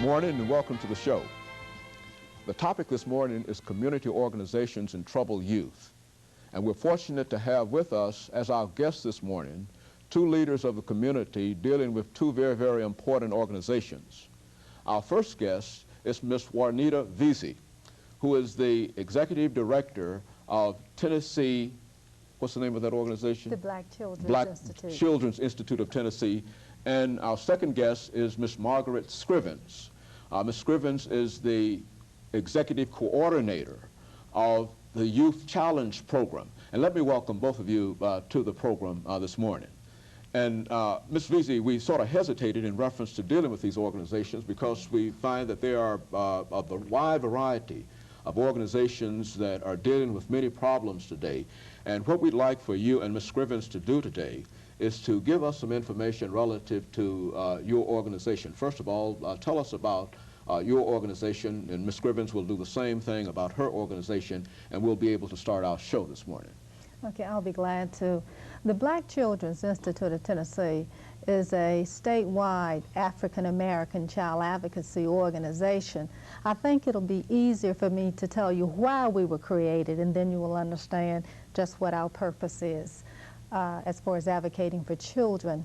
morning and welcome to the show. The topic this morning is community organizations and troubled youth. And we're fortunate to have with us as our guests this morning two leaders of the community dealing with two very, very important organizations. Our first guest is Ms. JVeasy, who is the Executive Director of Tennessee, what's the name of that organization? The Black Children's Institute. Black Children's Institute of Tennessee. And our second guest is Ms. MScrivens. MScrivens is the Executive Coordinator of the Youth Challenge Program. And let me welcome both of you to the program this morning. And Ms. Veasy, we sort of hesitated in reference to dealing with these organizations because we find that there are a wide variety of organizations that are dealing with many problems today. And what we'd like for you and Ms. MScrivens to do today is to give us some information relative to your organization. First of all, tell us about your organization, and Ms. MScrivens will do the same thing about her organization, and we'll be able to start our show this morning. Okay, I'll be glad to. The Black Children's Institute of Tennessee is a statewide African-American child advocacy organization. I think it'll be easier for me to tell you why we were created, and then you will understand just what our purpose is as far as advocating for children.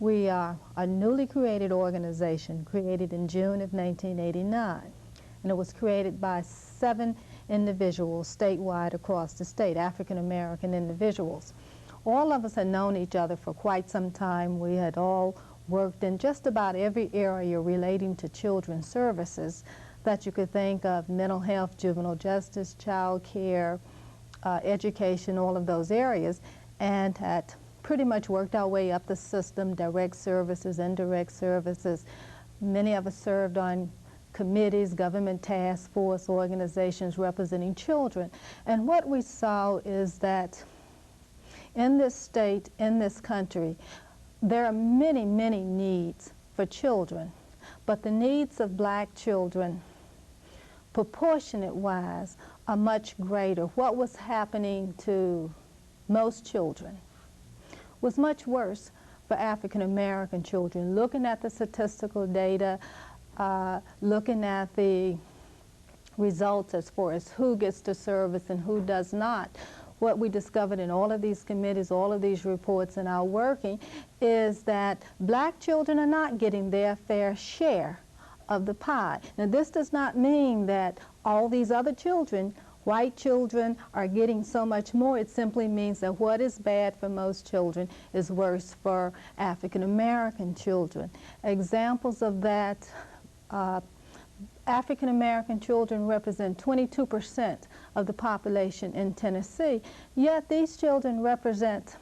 We are a newly created organization, created in June of 1989, and it was created by 7 individuals statewide across the state, African-American individuals. All of us had known each other for quite some time. We had all worked in just about every area relating to children's services that you could think of: mental health, juvenile justice, child care, education, all of those areas, and had pretty much worked our way up the system, direct services, indirect services. Many of us served on committees, government task force organizations representing children. And what we saw is that in this state, in this country, there are many, many needs for children, but the needs of black children, proportionate-wise, are much greater. What was happening to most children was much worse for African-American children. Looking at the statistical data, looking at the results as far as who gets the service and who does not, what we discovered in all of these committees, all of these reports and our working, is that black children are not getting their fair share of the pie. Now, this does not mean that all these other children, white children, are getting so much more. It simply means that what is bad for most children is worse for African-American children. Examples of that, African-American children represent 22% of the population in Tennessee, yet these children represent,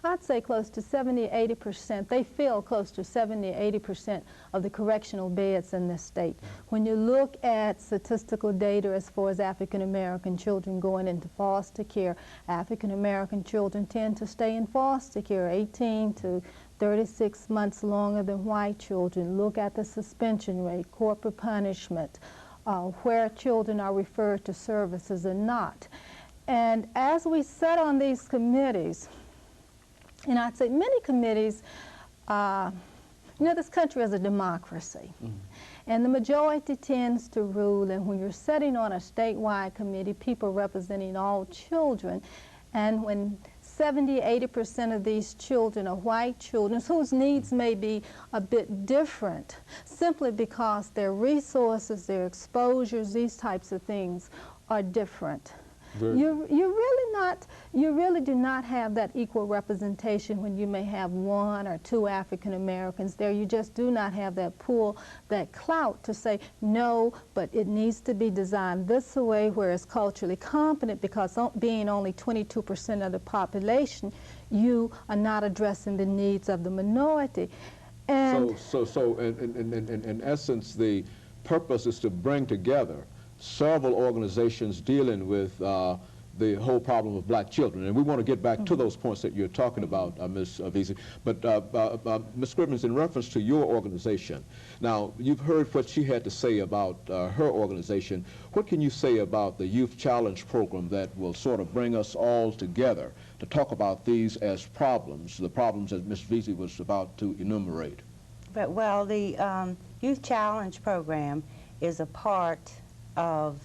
I'd say, close to 70–80%. They fill close to 70–80% of the correctional beds in this state. When you look at statistical data as far as African-American children going into foster care, African-American children tend to stay in foster care 18 to 36 months longer than white children. Look at the suspension rate, corporal punishment, where children are referred to services or not. And as we sat on these committees, and I'd say many committees, you know, this country is a democracy. And the majority tends to rule, and when you're sitting on a statewide committee, people representing all children, and when 70–80% of these children are white children whose needs may be a bit different simply because their resources, their exposures, these types of things are different. You really do not have that equal representation when you may have 1 or 2 African Americans there. You just do not have that pull, that clout to say, no, but it needs to be designed this way where it's culturally competent, because being only 22% of the population, you are not addressing the needs of the minority. And so in essence, the purpose is to bring together several organizations dealing with the whole problem of black children. And we want to get back to those points that you're talking about, Ms. Veasy. But Ms. MScrivens, in reference to your organization, now you've heard what she had to say about her organization. What can you say about the Youth Challenge Program that will sort of bring us all together to talk about these as problems, the problems that Ms. Veasy was about to enumerate? But, well, the Youth Challenge program is a part of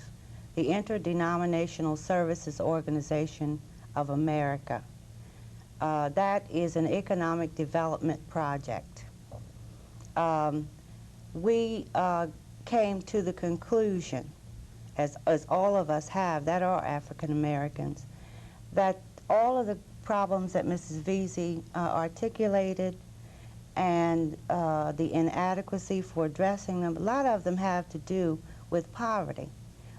the Interdenominational Services Organization of America. That is an economic development project. We came to the conclusion, as all of us have that are African Americans, that all of the problems that Mrs. Veasy articulated and the inadequacy for addressing them, a lot of them have to do with poverty.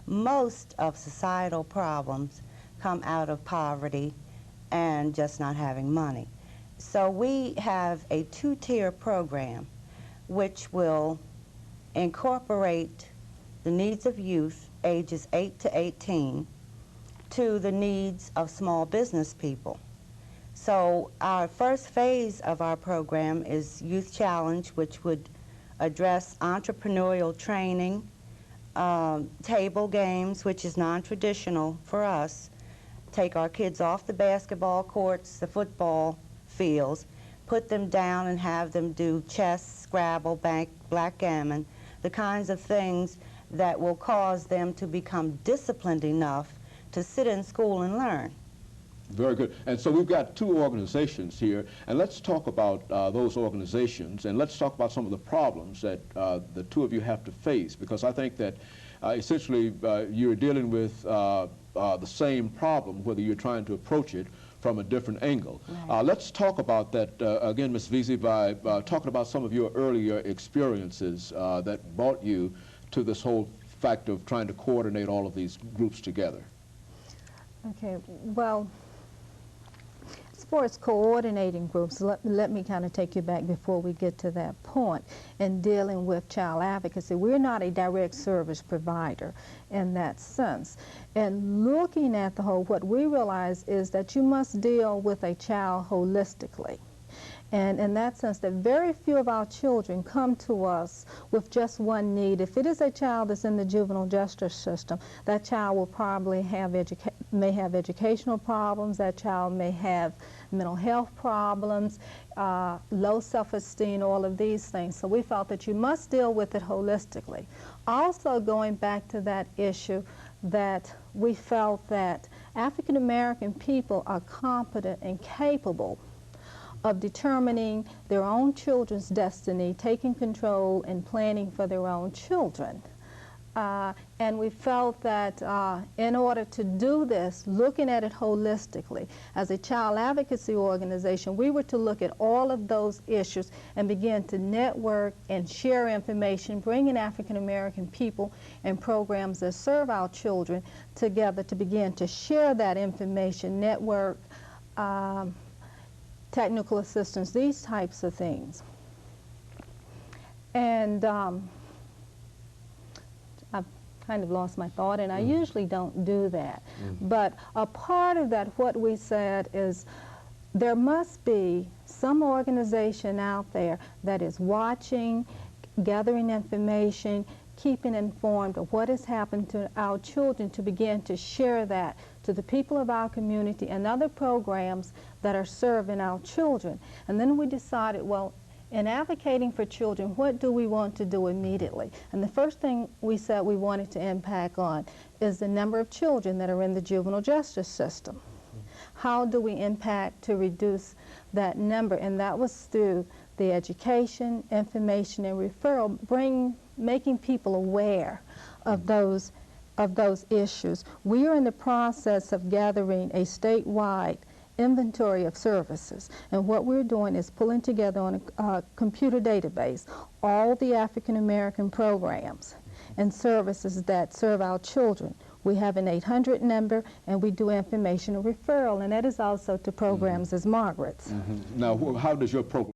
Most of societal problems come out of poverty and just not having money. So we have a two-tier program which will incorporate the needs of youth ages 8 to 18 to the needs of small business people. So our first phase of our program is Youth Challenge, which would address entrepreneurial training, table games, which is non-traditional for us, take our kids off the basketball courts, the football fields, put them down and have them do chess, Scrabble, backgammon, the kinds of things that will cause them to become disciplined enough to sit in school and learn. Very good. And so we've got two organizations here, and let's talk about those organizations, and let's talk about some of the problems that the two of you have to face, because I think that essentially you're dealing with the same problem, whether you're trying to approach it from a different angle. Right. Let's talk about that again, Ms. Veasy, by talking about some of your earlier experiences that brought you to this whole fact of trying to coordinate all of these groups together. Okay, well, as far as coordinating groups, let me kind of take you back before we get to that point in dealing with child advocacy. We're not a direct service provider in that sense. And looking at the whole, what we realize is that you must deal with a child holistically. And in that sense, that very few of our children come to us with just one need. If it is a child that's in the juvenile justice system, that child will probably may have educational problems, that child may have mental health problems, low self-esteem, all of these things. So we felt that you must deal with it holistically. Also, going back to that issue, that we felt that African American people are competent and capable of determining their own children's destiny, taking control and planning for their own children. And we felt that in order to do this, looking at it holistically, as a child advocacy organization, we were to look at all of those issues and begin to network and share information, bringing African American people and programs that serve our children together to begin to share that information, network, technical assistance, these types of things. And I've kind of lost my thought, and I usually don't do that. But a part of that, what we said is there must be some organization out there that is watching, gathering information, keeping informed of what has happened to our children, to begin to share that to the people of our community and other programs that are serving our children. And then we decided, well, in advocating for children, what do we want to do immediately? And the first thing we said we wanted to impact on is the number of children that are in the juvenile justice system. How do we impact to reduce that number? And that was through the education, information, and referral, making people aware of those issues. We are in the process of gathering a statewide inventory of services, and what we're doing is pulling together on a computer database all the African American programs and services that serve our children. We have an 800 number, and we do information and referral, and that is also to programs as Margaret's. Now, how does your program